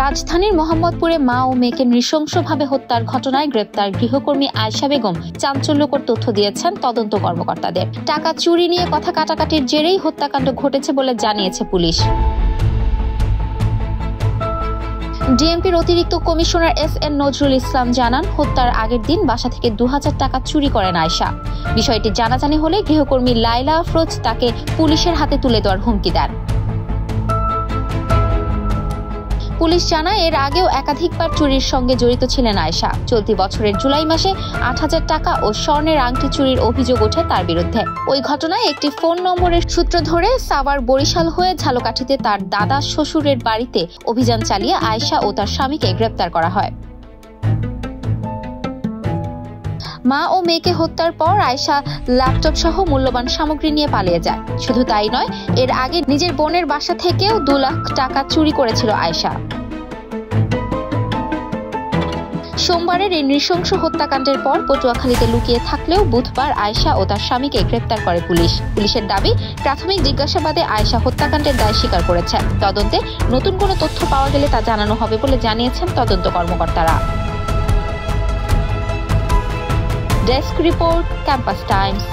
রাজধানীর মোহাম্মদপুরে মা ও মেয়েকে নৃশংসভাবে হত্যার ঘটনায় গ্রেপ্তার গৃহকর্মী আয়েশা বেগম চাঞ্চল্যকর তথ্য দিয়েছেন তদন্ত কর্মকর্তাদের। টাকা চুরি নিয়ে কথা কাটাকাটির জেরেই হত্যাকাণ্ড ঘটেছে বলে জানিয়েছে পুলিশ। ডিএমপির অতিরিক্ত কমিশনার এস.এন. নজরুল ইসলাম জানান, হত্যার আগের দিন বাসা থেকে ২০০০ টাকা চুরি করেন আয়েশা। বিষয়টি জানাজানি হলে গৃহকর্মী লায়লা আফরোজ তাকে পুলিশের হাতে তুলে দেওয়ার হুমকি দেন। পুলিশ জানায়, এর আগেও একাধিকবার চুরির সঙ্গে জড়িত ছিলেন আয়েশা। চলতি বছরের জুলাই মাসে ৮,০০০ টাকা ও স্বর্ণের আংটি চুরির অভিযোগ ওঠে তার বিরুদ্ধে। ওই ঘটনায় একটি ফোন নম্বরের সূত্র ধরে সাভার বরিশাল হয়ে ঝালকাঠিতে তার দাদা শ্বশুরের বাড়িতে অভিযান চালিয়ে আয়েশা ও তার স্বামীকে গ্রেপ্তার করা হয়। মা ও মেয়েকে হত্যার পর আয়েশা ল্যাপটপ সহ মূল্যবান সামগ্রী নিয়ে পালিয়ে যায়। শুধু তাই নয়, এর আগে নিজের বোনের বাসা থেকেও ২ লাখ টাকা চুরি করেছিল আয়েশা। সোমবারের এই নৃশংস হত্যাকাণ্ডের পর পটুয়াখালীতে লুকিয়ে থাকলেও বুধবার আয়েশা ও তার স্বামীকে গ্রেপ্তার করে পুলিশ। পুলিশের দাবি, প্রাথমিক জিজ্ঞাসাবাদে আয়েশা হত্যাকাণ্ডের দায় স্বীকার করেছে। তদন্তে নতুন কোনো তথ্য পাওয়া গেলে তা জানানো হবে বলে জানিয়েছেন তদন্ত কর্মকর্তারা। Desk report, campus Times.